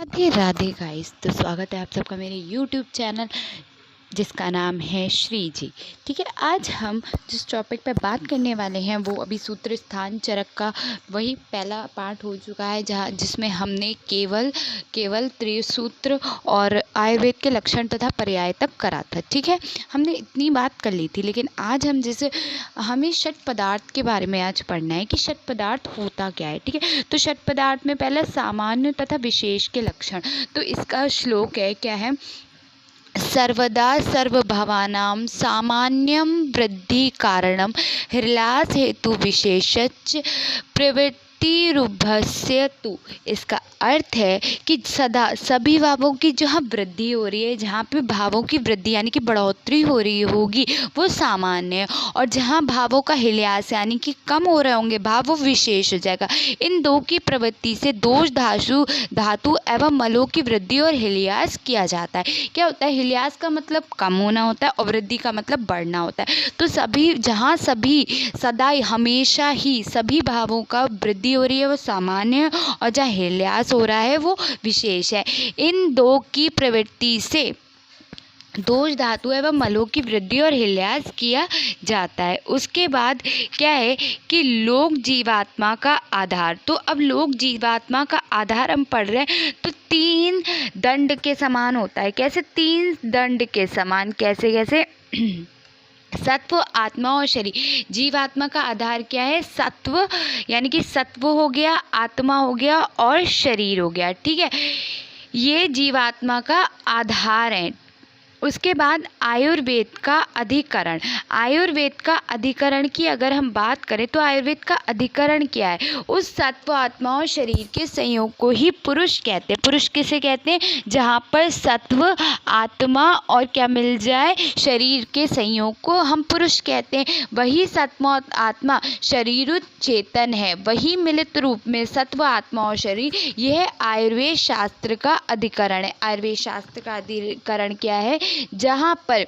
Radhe Radhe guys. तो स्वागत है आप सबका मेरे यूट्यूब चैनल जिसका नाम है श्री जी। ठीक है, आज हम जिस टॉपिक पे बात करने वाले हैं वो अभी सूत्र स्थान चरक का वही पहला पार्ट हो चुका है, जिसमें हमने केवल त्रिसूत्र और आयुर्वेद के लक्षण तथा पर्याय तक करा था। ठीक है, हमने इतनी बात कर ली थी, लेकिन आज हमें षट पदार्थ के बारे में आज पढ़ना है कि षट पदार्थ होता क्या है। ठीक है, तो षट पदार्थ में पहला सामान्य तथा विशेष के लक्षण। तो इसका श्लोक है, क्या है? सर्वदा सर्वभवानां सामान्यं वृद्धि कारणं ह्रीलास हेतु विशेषच प्रवृत्तिरुभस्य तु। इसका अर्थ है कि सदा सभी भावों की जहाँ वृद्धि हो रही है, जहाँ पे भावों की वृद्धि यानी कि बढ़ोतरी हो रही होगी वो सामान्य है, और जहाँ भावों का ह्रीलास यानी कि कम हो रहे होंगे भाव वो विशेष हो जाएगा। इन दो की प्रवृत्ति से दोष धातु एवं मलों की वृद्धि और ह्रीलास किया जाता है। क्या होता है? ह्रीलास का मतलब कम होना होता है और वृद्धि का मतलब बढ़ना होता है। तो सभी सदा हमेशा ही सभी भावों का वृद्धि हो रही है वो सामान्य है, और जहाँ ह्रीलास हो रहा है वो विशेष है। इन दो की प्रवृत्ति से दोष धातु एवं मलों की वृद्धि और ह्रीलास किया जाता है। उसके बाद क्या है कि लोक जीवात्मा का आधार। तो अब लोक जीवात्मा का आधार हम पढ़ रहे हैं, तो तीन दंड के समान होता है। कैसे? तीन दंड के समान। कैसे? सत्व, आत्मा और शरीर। जीवात्मा का आधार क्या है? सत्व, यानी कि सत्व हो गया, आत्मा हो गया और शरीर हो गया। ठीक है, ये जीवात्मा का आधार है। उसके बाद आयुर्वेद का अधिकरण। आयुर्वेद का अधिकरण की अगर हम बात करें तो आयुर्वेद का अधिकरण क्या है? उस सत्व, आत्मा और शरीर के संयोग को ही पुरुष कहते हैं। पुरुष किसे कहते हैं? जहाँ पर सत्व, आत्मा और क्या मिल जाए? शरीर के संयोग को हम पुरुष कहते हैं। वही सत्व और आत्मा शरीर चेतन है, वही मिलित रूप में सत्व, आत्मा और शरीर, यह आयुर्वेद शास्त्र का अधिकरण है। आयुर्वेद शास्त्र का अधिकरण क्या है? जहाँ पर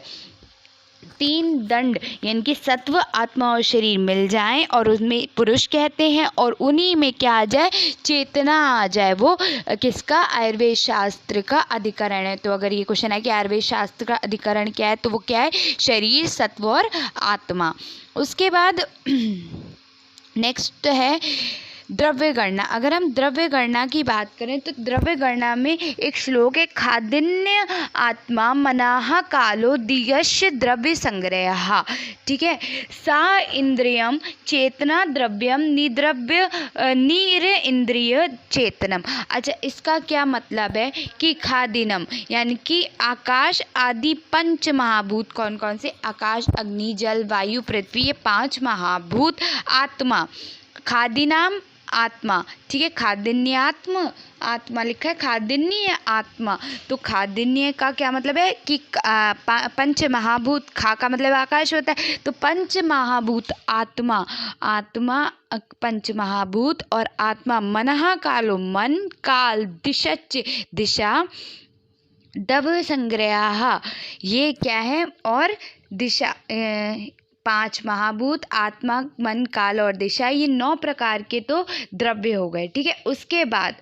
तीन दंड यानी कि सत्व, आत्मा और शरीर मिल जाएं और उसमें पुरुष कहते हैं, और उन्हीं में क्या आ जाए? चेतना आ जाए। वो किसका? आयुर्वेद शास्त्र का अधिकरण है। तो अगर ये क्वेश्चन है कि आयुर्वेद शास्त्र का अधिकरण क्या है, तो वो क्या है? शरीर, सत्व और आत्मा। उसके बाद नेक्स्ट है द्रव्य गणना। अगर हम द्रव्य गणना की बात करें तो द्रव्य गणना में एक श्लोक है, खादिन्य आत्मा मनाः कालो दियश्य द्रव्य संग्रह। ठीक है, सा इंद्रियम चेतना द्रव्यम निद्रव्य नीर इंद्रिय चेतनम। अच्छा, इसका क्या मतलब है कि खादिनम यानी कि आकाश आदि पंच महाभूत। कौन कौन से? आकाश, अग्नि, जल, वायु, पृथ्वी, ये पांच महाभूत। आत्मा, खादिनाम आत्मा। ठीक है, खादिन्यात्म आत्मा लिखा है, खादिन्य आत्मा। तो खादिन्य का क्या मतलब है कि पंच महाभूत। खा का मतलब आकाश होता है, तो पंच महाभूत आत्मा, पंच महाभूत और आत्मा। मनः कालो, मन, काल, दिशच दिशा, दव संग्रह, ये क्या है? और दिशा, पांच महाभूत, आत्मा, मन, काल और दिशा, ये 9 प्रकार के तो द्रव्य हो गए। ठीक है, उसके बाद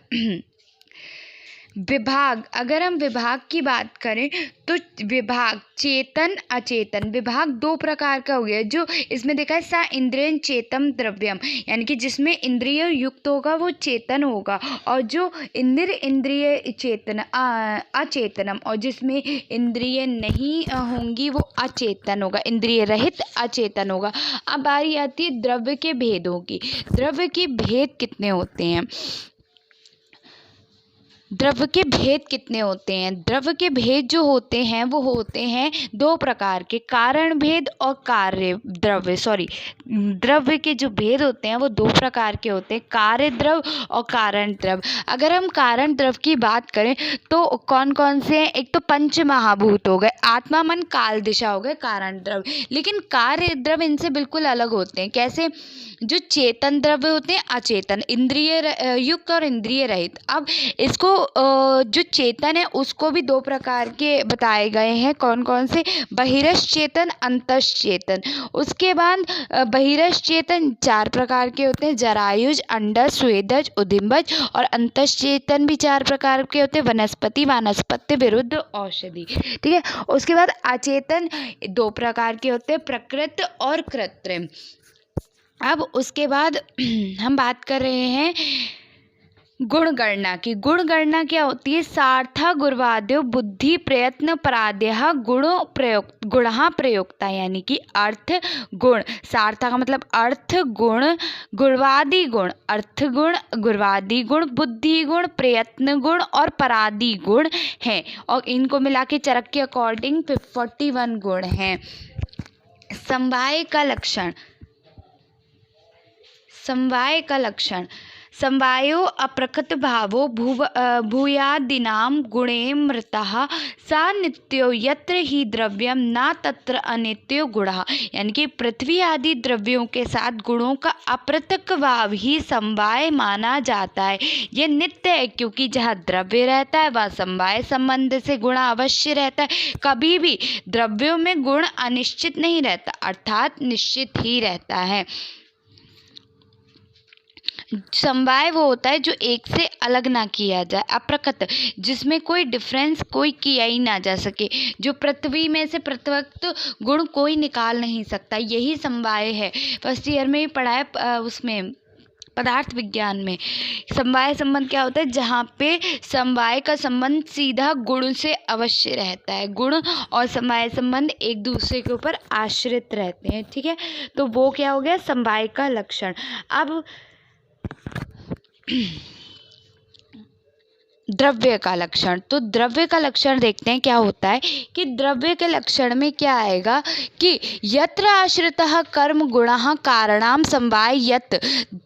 विभाग। अगर हम विभाग की बात करें तो विभाग चेतन, अचेतन। विभाग 2 प्रकार का हो गया, जो इसमें देखा है, सा इंद्रियं चेतम द्रव्यम, यानी कि जिसमें इंद्रिय युक्त होगा वो चेतन होगा, और जो इंद्रिय चेतन अचेतनम, और जिसमें इंद्रिय नहीं होंगी वो अचेतन होगा, इंद्रिय रहित अचेतन होगा। अब बारी आती है द्रव्य के भेदों की। द्रव्य के भेद कितने होते हैं? द्रव्य के भेद कितने होते हैं? द्रव्य के भेद जो होते हैं वो होते हैं 2 प्रकार के, कारण भेद और कार्य द्रव्य। द्रव्य के जो भेद होते हैं वो 2 प्रकार के होते हैं, कार्य द्रव्य और कारण द्रव्य। अगर हम कारण द्रव्य की बात करें तो कौन कौन से हैं? एक तो पंच महाभूत हो गए, आत्मा, मन, काल, दिशा हो गए कारण द्रव्य। लेकिन कार्य द्रव्य इनसे बिल्कुल अलग होते हैं। कैसे? जो चेतन द्रव्य होते हैं अचेतन, इंद्रिय युक्त और इंद्रिय रहित। अब इसको जो चेतन है उसको भी दो प्रकार के बताए गए हैं। कौन कौन से? बहिरस चेतन, अंतस चेतन। उसके बाद बहिरस चेतन 4 प्रकार के होते हैं, जरायुज, अंडज, स्वेदज, उदिम्बज। और अंतस चेतन भी 4 प्रकार के होते हैं, वनस्पति, वानस्पत्य, विरुद्ध, औषधि। ठीक है। उसके बाद अचेतन 2 प्रकार के होते हैं, प्रकृत और कृत्रिम। अब उसके बाद हम बात कर रहे हैं गुणगणना की। गुणगणना क्या होती है? सार्था गुर्वाद्यो बुद्धि प्रयत्न पराद्यः गुणः प्रयोक्ता, यानी कि अर्थ गुण। सार्था का मतलब अर्थ, गुण, गुर्वादि गुण, अर्थ गुण, गुर्वादि गुण, बुद्धि गुण, प्रयत्न गुण और परादि गुण हैं। और इनको मिला के चरक के अकॉर्डिंग 41 गुण हैं। समवाय का लक्षण। समवाय का लक्षण। समवायो अप्रकृत भावो भूयादिनाम गुणे मृतः सा नित्यो यत्र ही द्रव्यम न तत्र अनित्यो गुणः, यानी कि पृथ्वी आदि द्रव्यों के साथ गुणों का अप्रत्यक्ष भाव ही समवाय माना जाता है। यह नित्य है क्योंकि जहाँ द्रव्य रहता है वह समवाय संबंध से गुण अवश्य रहता है। कभी भी द्रव्यों में गुण अनिश्चित नहीं रहता, अर्थात निश्चित ही रहता है। समवाय वो होता है जो एक से अलग ना किया जाए, अप्रकृत, जिसमें कोई डिफरेंस कोई किया ही ना जा सके, जो पृथ्वी में से प्रत्यक्ष गुण कोई निकाल नहीं सकता, यही समवाय है। फर्स्ट ईयर में ही पढ़ा है, उसमें पदार्थ विज्ञान में। समवाय संबंध क्या होता है? जहाँ पे समवाय का संबंध सीधा गुण से अवश्य रहता है। गुण और समवाय संबंध एक दूसरे के ऊपर आश्रित रहते हैं। ठीक है, तो वो क्या हो गया? समवाय का लक्षण। अब द्रव्य का लक्षण। तो द्रव्य का लक्षण देखते हैं क्या होता है कि द्रव्य के लक्षण में क्या आएगा कि यत्र आश्रितः कर्म गुणः कारणम समवाय यत्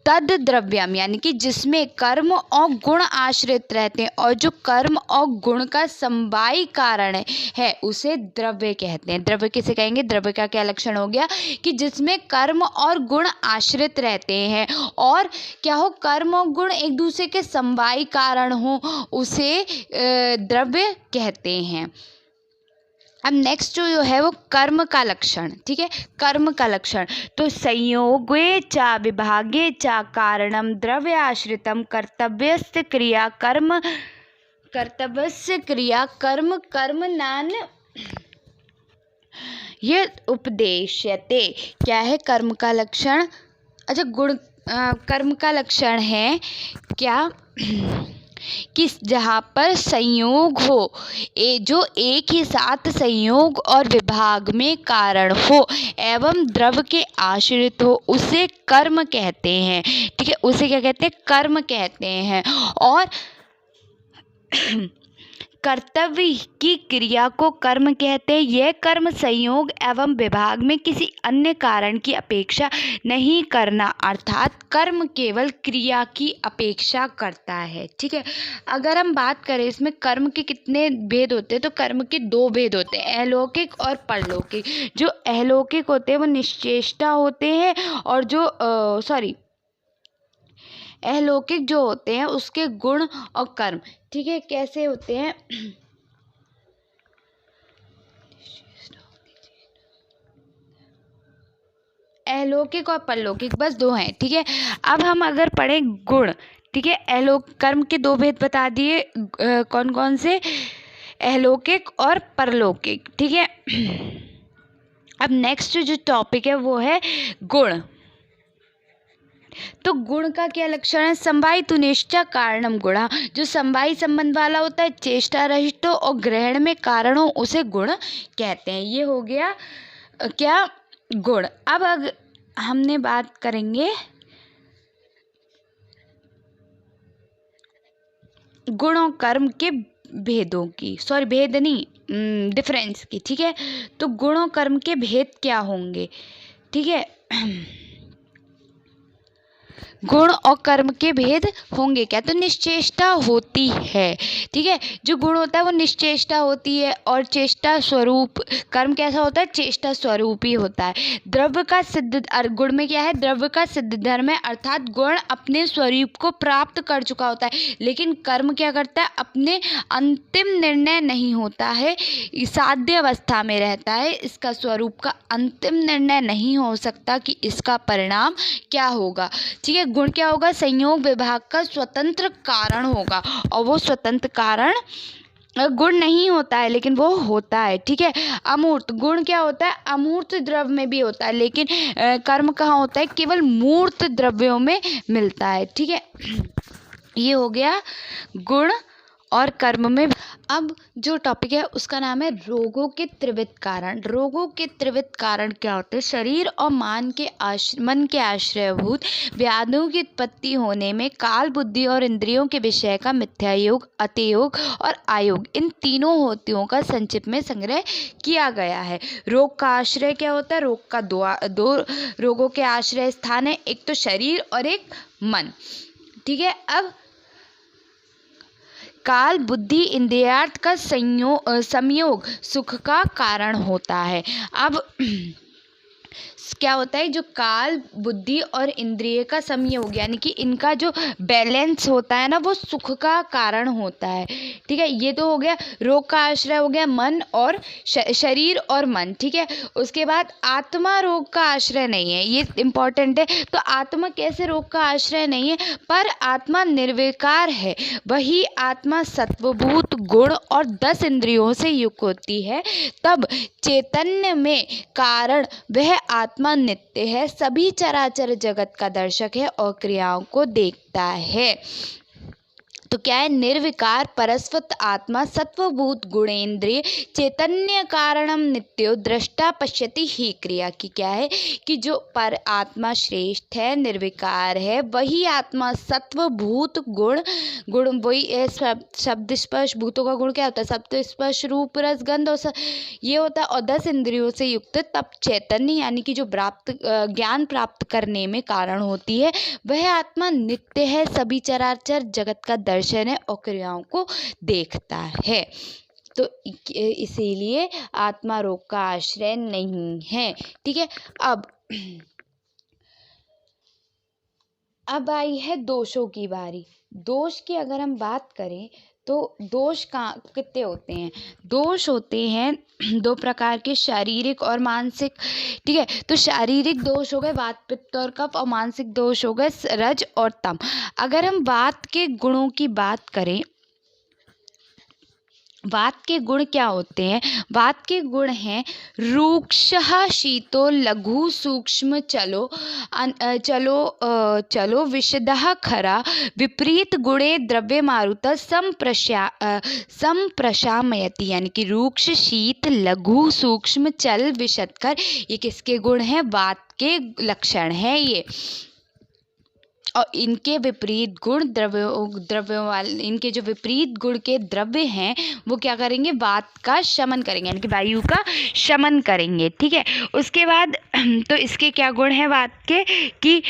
तद द्रव्यम, यानी कि जिसमें कर्म और गुण आश्रित रहते हैं और जो कर्म और गुण का समवाय कारण है उसे द्रव्य कहते हैं। द्रव्य किसे कहेंगे? द्रव्य का क्या लक्षण हो गया कि जिसमें कर्म और गुण आश्रित रहते हैं और क्या हो, कर्म और गुण एक दूसरे के समवाय कारण हो, उसे द्रव्य कहते हैं। अब नेक्स्ट जो है वो कर्म का लक्षण। ठीक है, कर्म का लक्षण। तो संयोगे चा विभागे चा कारणम द्रव्य आश्रितम कर्तव्यस्य क्रिया कर्म, कर्तव्यस्य क्रिया कर्म कर्म नान ये उपदेश्यते। क्या है कर्म का लक्षण? अच्छा, गुण कर्म का लक्षण है क्या कि जहाँ पर संयोग हो, जो एक ही साथ संयोग और विभाग में कारण हो एवं द्रव्य के आश्रित हो, उसे कर्म कहते हैं। ठीक है, उसे क्या कहते हैं? कर्म कहते हैं। और कर्तव्य की क्रिया को कर्म कहते हैं। यह कर्म संयोग एवं विभाग में किसी अन्य कारण की अपेक्षा नहीं करना, अर्थात कर्म केवल क्रिया की अपेक्षा करता है। ठीक है, अगर हम बात करें इसमें कर्म के कितने भेद होते हैं, तो कर्म के 2 भेद होते हैं, अलौकिक और परलौकिक। जो अलौकिक होते हैं वो निश्चेष्टा होते हैं और जो अलौकिक जो होते हैं उसके गुण और कर्म, ठीक है, कैसे होते हैं? अलौकिक और परलौकिक बस 2 हैं। ठीक है, अब हम अगर पढ़ें गुण, ठीक है, कर्म के 2 भेद बता दिए, कौन कौन से? अलौकिक और परलौकिक। ठीक है, अब नेक्स्ट जो टॉपिक है वो है गुण। तो गुण का क्या लक्षण है? समवाय तुनिश्चा कारणम गुणः, जो समवाय संबंध वाला होता है, चेष्टा रहित हो और ग्रहण में कारण हो, उसे गुण कहते हैं। ये हो गया क्या? गुण। अब हमने बात करेंगे गुण और कर्म के भेदों की, भेद नहीं, डिफरेंस की। ठीक है, तो गुण और कर्म के भेद क्या होंगे? ठीक है, गुण और कर्म के भेद होंगे क्या, तो निश्चेष्टा होती है। ठीक है, जो गुण होता है वो निश्चेष्टा होती है और चेष्टा स्वरूप, कर्म कैसा होता है, चेष्टा स्वरूप ही होता है। द्रव्य का सिद्ध, गुण में क्या है, द्रव्य का सिद्ध धर्म है, अर्थात गुण अपने स्वरूप को प्राप्त कर चुका होता है, लेकिन कर्म क्या करता है, अपने अंतिम निर्णय नहीं होता है, साध्य अवस्था में रहता है, इसका स्वरूप का अंतिम निर्णय नहीं हो सकता कि इसका परिणाम क्या होगा। ठीक है, गुण क्या होगा, संयोग विभाग का स्वतंत्र कारण होगा, और वो स्वतंत्र कारण गुण नहीं होता है लेकिन वो होता है। ठीक है, अमूर्त, गुण क्या होता है, अमूर्त द्रव्य में भी होता है, लेकिन कर्म कहाँ होता है, केवल मूर्त द्रव्यों में मिलता है। ठीक है, ये हो गया गुण और कर्म में। अब जो टॉपिक है उसका नाम है रोगों के त्रिविध कारण। रोगों के त्रिविध कारण क्या होते हैं, शरीर और मन के आश्रयभूत व्याधियों की उत्पत्ति होने में काल, बुद्धि और इंद्रियों के विषय का मिथ्या योग, अतियोग और आयोग, इन तीनों होतियों का संक्षिप्त में संग्रह किया गया है। रोग का आश्रय क्या होता है, रोग का दो रोगों के आश्रय स्थान है, एक तो शरीर और एक मन। ठीक है, अब काल, बुद्धि, इंद्रियार्थ का संयोग सुख का कारण होता है। अब क्या होता है, जो काल, बुद्धि और इंद्रिय का संयोग यानी कि इनका जो बैलेंस होता है ना, वो सुख का कारण होता है। ठीक है, ये तो हो गया, रोग का आश्रय हो गया मन और शरीर और मन। ठीक है, उसके बाद आत्मा रोग का आश्रय नहीं है, ये इम्पॉर्टेंट है। तो आत्मा कैसे रोग का आश्रय नहीं है, पर आत्मा निर्विकार है, वही आत्मा सत्वभूत गुण और 10 इंद्रियों से युक्त होती है, तब चैतन्य में कारण वह आत्मा नित्य है, सभी चराचर जगत का दर्शक है और क्रियाओं को देखता है। तो क्या है, निर्विकार परस्वत आत्मा सत्वभूत गुणेन्द्रिय चैतन्य कारणम नित्यो दृष्टा पश्यति ही क्रिया की क्या है कि जो पर आत्मा श्रेष्ठ है, निर्विकार है, वही आत्मा सत्वभूत गुण वही शब्द स्पर्श, भूतों का गुण क्या होता है, सत्व स्पर्श रूप रस गंध और ये होता है, और 10 इंद्रियों से युक्त तब चैतन्य यानी कि जो ज्ञान प्राप्त करने में कारण होती है, वह आत्मा नित्य है, सभी चराचर जगत का दर्शन है और क्रियाओं को देखता है। तो इसीलिए आत्मा रोग का आश्रय नहीं है। ठीक है, अब आई है दोषों की बारी। दोष की अगर हम बात करें तो दोष कितने होते हैं, दोष होते हैं 2 प्रकार के, शारीरिक और मानसिक। ठीक है, तो शारीरिक दोष हो गए वात, पित्त और कफ, और मानसिक दोष हो गए रज और तम। अगर हम वात के गुणों की बात करें, वात के गुण क्या होते हैं, वात के गुण हैं रूक्षः शीतो लघु सूक्ष्म चलो विशदः खरा विपरीत गुणे द्रव्य मारुत संप्रशामयति, यानी कि रूक्ष, शीत, लघु, सूक्ष्म, चल, विशदकर, ये किसके गुण हैं, वात के लक्षण हैं ये। और इनके विपरीत गुण द्रव्यों वाले, इनके जो विपरीत गुण के द्रव्य हैं वो क्या करेंगे, वात का शमन करेंगे, यानी कि वायु का शमन करेंगे। ठीक है, उसके बाद तो इसके क्या गुण हैं वात के कि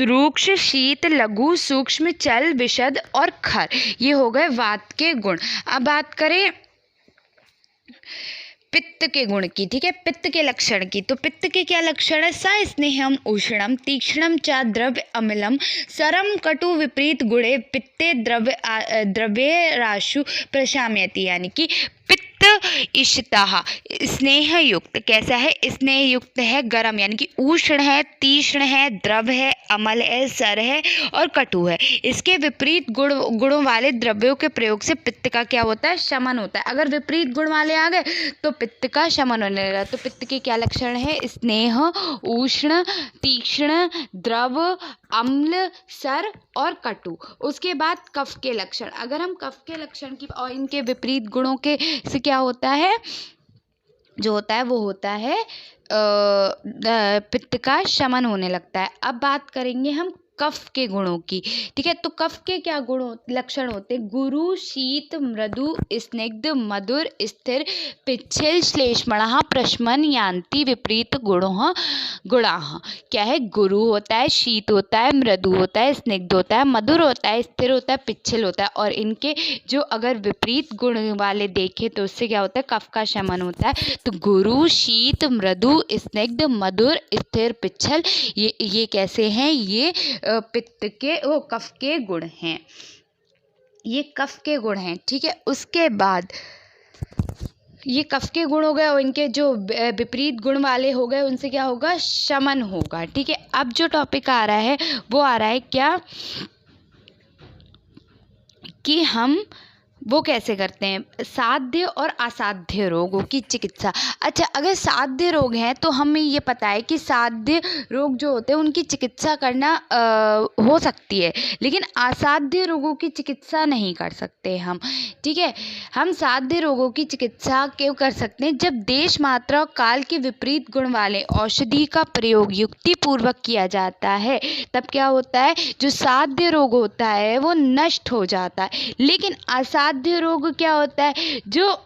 रूक्ष, शीत, लघु, सूक्ष्म, चल, विशद और खर, ये हो गए वात के गुण। अब बात करें पित्त के गुण की। ठीक है, पित्त के लक्षण की, तो पित्त के क्या लक्षण है, सस्नेहम उष्णम तीक्ष्णम च द्रव्य अम्लम सरम कटु विपरीत गुणे पित्ते द्रव्य राशु प्रशाम्यति, यानी कि पित्त इष्टः स्नेह युक्त, कैसा है, स्नेह युक्त है, गर्म यानी कि उष्ण है, तीक्ष्ण है, द्रव है, अमल है, सर है और कटु है। इसके विपरीत गुणों वाले द्रव्यों के प्रयोग से पित्त का क्या होता है, शमन होता है। अगर विपरीत गुण वाले आ गए तो पित्त का शमन होने लगा। तो पित्त के क्या लक्षण है, स्नेह, उष्ण, तीक्ष्ण, द्रव, अम्ल, सर और कटु। उसके बाद कफ के लक्षण, अगर हम कफ के लक्षण की और इनके विपरीत गुणों के से क्या होता है, जो होता है वो होता है पित्त का शमन होने लगता है। अब बात करेंगे हम कफ के गुणों की। ठीक है, तो कफ के क्या लक्षण होते हैं? गुरु, शीत, मृदु, स्निग्ध, मधुर, स्थिर, पिच्छल, श्लेष्मणः, प्रशमन, यान्ति, विपरीत गुणाः। क्या है? गुरु होता है, शीत होता है, मृदु होता है, स्निग्ध होता है, मधुर होता है, स्थिर होता है, पिच्छल होता है। और इनके जो अगर विपरीत गुण वाले देखें तो उससे क्या होता है? कफ का शमन होता है। तो गुरु, शीत, मृदु, स्निग्ध, मधुर, स्थिर, पिच्छल, ये कैसे हैं? ये पित्त के कफ के गुण हैं। ये कफ के गुण हैं। ठीक है, उसके बाद ये कफ के गुण हो गए और इनके जो विपरीत गुण वाले हो गए उनसे क्या होगा? शमन होगा। ठीक है, अब जो टॉपिक आ रहा है वो आ रहा है क्या कि हम वो कैसे करते हैं? साध्य और असाध्य रोगों की चिकित्सा। अच्छा, अगर साध्य रोग हैं तो हमें ये पता है कि साध्य रोग जो होते हैं उनकी चिकित्सा करना हो सकती है, लेकिन असाध्य रोगों की चिकित्सा नहीं कर सकते हम। ठीक है, हम साध्य रोगों की चिकित्सा क्यों कर सकते हैं? जब देश, मात्रा और काल के विपरीत गुण वाले औषधि का प्रयोग युक्तिपूर्वक किया जाता है, तब क्या होता है? जो साध्य रोग होता है वो नष्ट हो जाता है। लेकिन असाध्य रोग क्या होता है? जो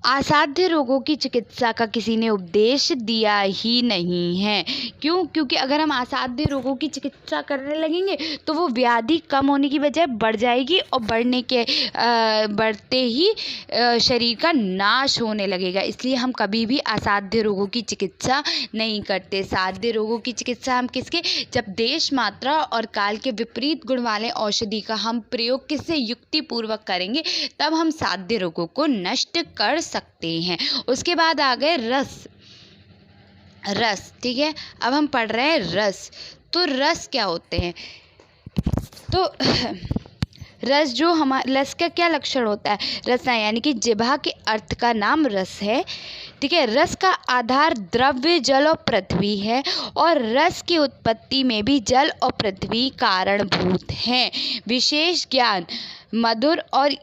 असाध्य रोगों की चिकित्सा का किसी ने उपदेश दिया ही नहीं है। क्यों? क्योंकि अगर हम असाध्य रोगों की चिकित्सा करने लगेंगे तो वो व्याधि कम होने की बजाय बढ़ जाएगी और बढ़ते ही शरीर का नाश होने लगेगा। इसलिए हम कभी भी असाध्य रोगों की चिकित्सा नहीं करते। साध्य रोगों की चिकित्सा हम किसके? जब देश, मात्रा और काल के विपरीत गुण वाले औषधि का हम प्रयोग किससे? युक्तिपूर्वक करेंगे, तब हम साध्य रोगों को नष्ट कर सकते हैं। उसके बाद आ गए रस। ठीक है, अब हम पढ़ रहे हैं रस। तो रस क्या होते हैं? तो रस जो रस का क्या लक्षण होता है? रस यानी कि जिह्वा के अर्थ का नाम रस है। ठीक है, रस का आधार द्रव्य, जल और पृथ्वी है और रस की उत्पत्ति में भी जल और पृथ्वी कारणभूत हैं। विशेष ज्ञान मधुर और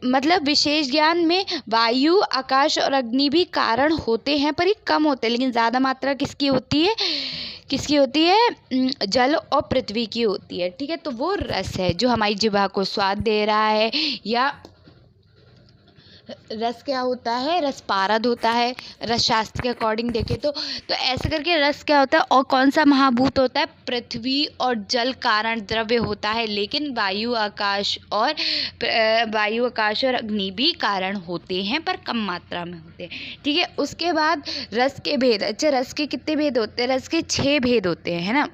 मतलब विशेष ज्ञान में वायु, आकाश और अग्नि भी कारण होते हैं, पर ये कम होते हैं। लेकिन ज़्यादा मात्रा किसकी होती है? जल और पृथ्वी की होती है। ठीक है, तो वो रस है जो हमारी जिह्वा को स्वाद दे रहा है। या रस क्या होता है? रस पारद होता है, रस शास्त्र के अकॉर्डिंग देखें तो ऐसे करके रस क्या होता है? और कौन सा महाभूत होता है? पृथ्वी और जल कारण द्रव्य होता है, लेकिन वायु, आकाश और अग्नि भी कारण होते हैं, पर कम मात्रा में होते हैं। ठीक है, उसके बाद रस के भेद। अच्छा, रस के कितने भेद होते हैं? रस के 6 भेद होते हैं, है ना।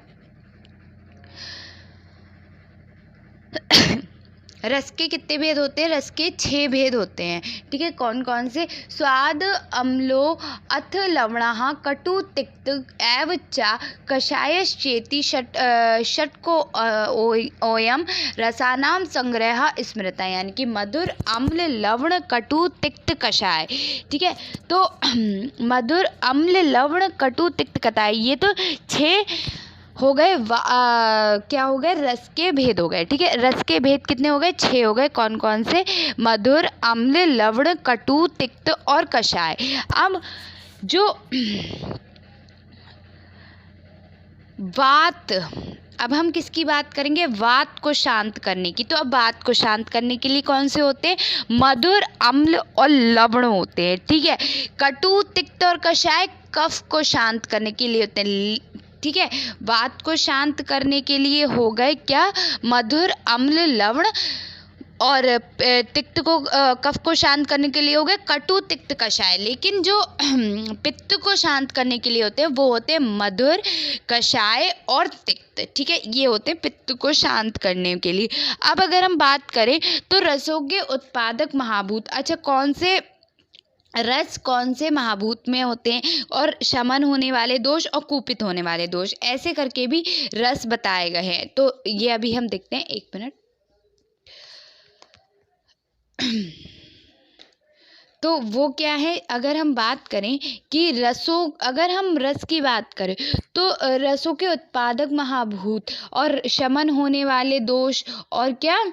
रस के कितने भेद होते हैं? रस के 6 भेद होते हैं। ठीक है, कौन कौन से? स्वाद, अम्लो, अथ, लवणः, कटु, तिक्त एव च कषायश्चेति षट्को ओयम रसानाम संग्रह स्मृता, यानी कि मधुर, अम्ल, लवण, कटु, तिक्त, कषाय। ठीक है, तो मधुर, अम्ल, लवण, कटु, तिक्त, कषाय, ये तो 6 हो गए। क्या हो गए? रस के भेद हो गए। ठीक है, रस के भेद कितने हो गए? 6 हो गए। कौन कौन से? मधुर, अम्ल, लवण, कटु, तिक्त और कषाय। अब जो वात, अब हम किसकी बात करेंगे? वात को शांत करने की। तो अब वात को शांत करने के लिए कौन से होते हैं? मधुर, अम्ल और लवण होते हैं। ठीक है, कटु, तिक्त और कषाय कफ को शांत करने के लिए होते हैं। ठीक है, वात को शांत करने के लिए हो गए क्या? मधुर, अम्ल, लवण, और तिक्त को कफ को शांत करने के लिए हो गए कटु, तिक्त, कषाय। लेकिन जो पित्त को शांत करने के लिए होते हैं वो होते हैं मधुर, कषाय और तिक्त। ठीक है, ये होते हैं पित्त को शांत करने के लिए। अब अगर हम बात करें तो रसों के उत्पादक महाभूत। अच्छा, कौन से रस कौन से महाभूत में होते हैं? और शमन होने वाले दोष और कुपित होने वाले दोष, ऐसे करके भी रस बताए गए हैं। तो ये अभी हम देखते हैं, 1 मिनट। तो वो क्या है? अगर हम बात करें कि अगर हम रस की बात करें तो रसों के उत्पादक महाभूत और शमन होने वाले दोष और क्या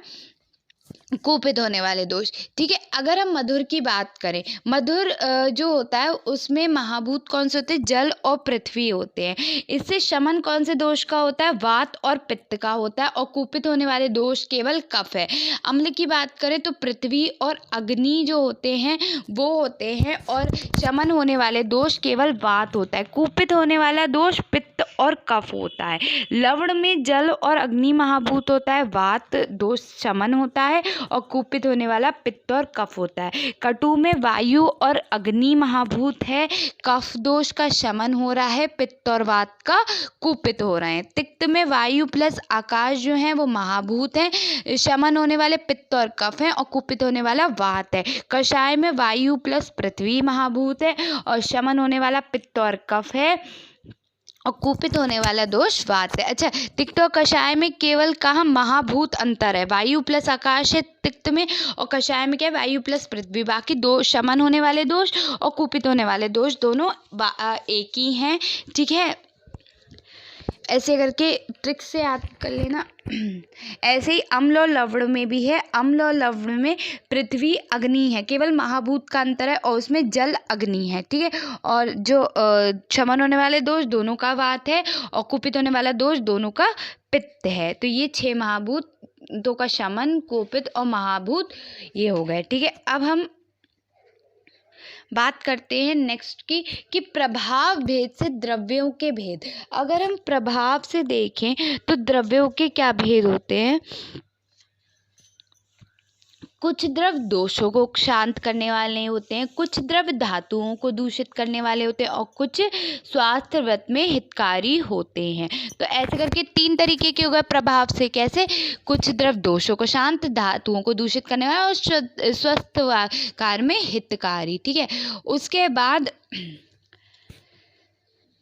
कुपित होने वाले दोष। ठीक है, अगर हम मधुर की बात करें, मधुर जो होता है उसमें महाभूत कौन से होते हैं, जल और पृथ्वी होते हैं। इससे शमन कौन से दोष का होता है, वात और पित्त का होता है, और कुपित होने वाले दोष केवल कफ है। अम्ल की बात करें तो पृथ्वी और अग्नि जो होते हैं वो होते हैं, और शमन होने वाले दोष केवल वात होता है। कुपित होने वाला दोष पित्त और कफ होता है। लवण में जल और अग्नि महाभूत होता है, वात दोष शमन होता है, और कुपित होने वाला पित्त और कफ होता है। कटु में वायु और अग्नि महाभूत है, कफ दोष का शमन हो रहा है, पित्त और वात का कुपित हो रहे हैं। तिक्त में वायु प्लस आकाश जो है वो महाभूत है, शमन होने वाले पित्त और कफ है, और कुपित होने वाला वात है। कषाय में वायु प्लस पृथ्वी महाभूत है, और शमन होने वाला पित्त और कफ है, और कुपित होने वाला दोष वात है। अच्छा, तिक्त और कषाय में केवल कहाँ महाभूत अंतर है, वायु प्लस आकाश है तिक्त में, और कषाय में क्या है, वायु प्लस पृथ्वी। बाकी दो शमन होने वाले दोष और कुपित होने वाले दोष दोनों एक ही हैं। ठीक है, ऐसे करके ट्रिक से याद कर लेना। ऐसे ही अम्ल और लवण में भी है, अम्ल और लवण में पृथ्वी अग्नि है, केवल महाभूत का अंतर है, और उसमें जल अग्नि है। ठीक है, और जो शमन होने वाले दोष दोनों का वात है, और कुपित होने वाला दोष दोनों का पित्त है। तो ये 6 महाभूत, दो का शमन, कुपित और महाभूत ये हो गए। ठीक है, अब हम बात करते हैं नेक्स्ट की कि प्रभाव भेद से द्रव्यों के भेद। अगर हम प्रभाव से देखें तो द्रव्यों के क्या भेद होते हैं। कुछ द्रव दोषों को शांत करने वाले होते हैं, कुछ द्रव धातुओं को दूषित करने वाले होते हैं, और कुछ स्वास्थ्य व्रत में हितकारी होते हैं। तो ऐसे करके 3 तरीके के हो गए प्रभाव से। कैसे, कुछ द्रव दोषों को शांत, धातुओं को दूषित करने वाला, और स्वस्थ कार्य में हितकारी। ठीक है, उसके बाद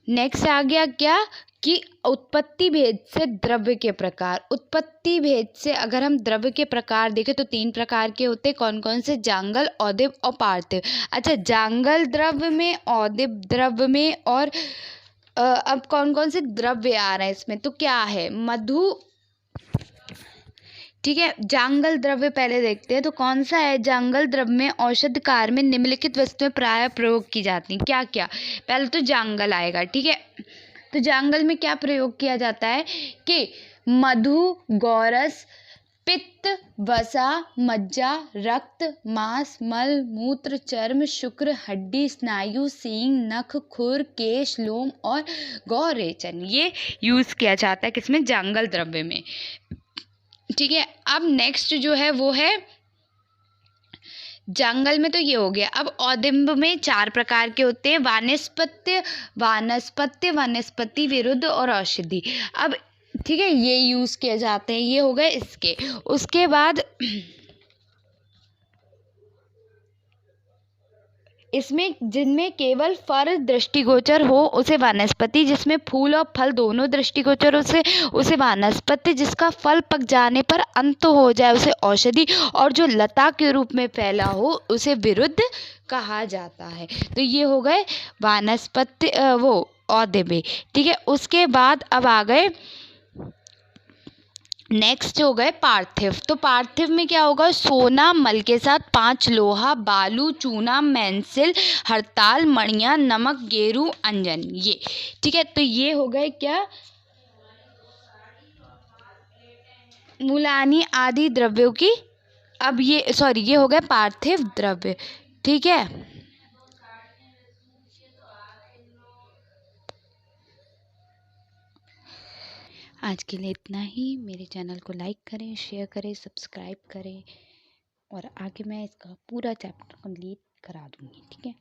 नेक्स्ट आ गया क्या कि उत्पत्ति भेद से द्रव्य के प्रकार। उत्पत्ति भेद से अगर हम द्रव्य के प्रकार देखें तो 3 प्रकार के होते हैं। कौन कौन से, जांगल, औदिब और पार्थिव। अच्छा, जांगल द्रव्य में, औदिब द्रव्य में, और अब कौन कौन से द्रव्य आ रहे हैं इसमें, तो क्या है, मधु। ठीक है, जांगल द्रव्य पहले देखते हैं तो कौन सा है। जांगल द्रव्य में औषध कार्य में निम्नलिखित वस्तुएं प्राय प्रयोग की जाती हैं। क्या क्या, पहले तो जांगल आएगा। ठीक है, तो जांगल में क्या प्रयोग किया जाता है कि मधु, गौरस, पित्त, वसा, मज्जा, रक्त, मांस, मल, मूत्र, चर्म, शुक्र, हड्डी, स्नायु, सींग, नख, खुर, केश, लोम और गौरेचन, ये यूज किया जाता है किसमें, जांगल द्रव्य में। ठीक है, अब नेक्स्ट जो है वो है जंगल में, तो ये हो गया। अब औदिंब में 4 प्रकार के होते हैं, वानस्पत्य, वानस्पत्य, वनस्पति विरुद्ध और औषधि। अब ठीक है, ये यूज किए जाते हैं, ये हो गए इसके। उसके बाद इसमें जिनमें केवल फल दृष्टिगोचर हो उसे वानस्पति, जिसमें फूल और फल दोनों दृष्टिगोचर उसे वानस्पति, जिसका फल पक जाने पर अंत हो जाए उसे औषधि, और जो लता के रूप में फैला हो उसे विरुद्ध कहा जाता है। तो ये हो गए वानस्पति वो औदिब्य। ठीक है, उसके बाद अब आ गए नेक्स्ट हो गए पार्थिव। तो पार्थिव में क्या होगा, सोना मल के साथ 5 लोहा, बालू, चूना, मेंसिल, हड़ताल, मणियां, नमक, गेरू, अंजन, ये। ठीक है, तो ये हो गए क्या, मूलानी आदि द्रव्यों की। अब ये ये हो गए पार्थिव द्रव्य। ठीक है, आज के लिए इतना ही। मेरे चैनल को लाइक करें, शेयर करें, सब्सक्राइब करें, और आगे मैं इसका पूरा चैप्टर कंप्लीट करा दूँगी। ठीक है।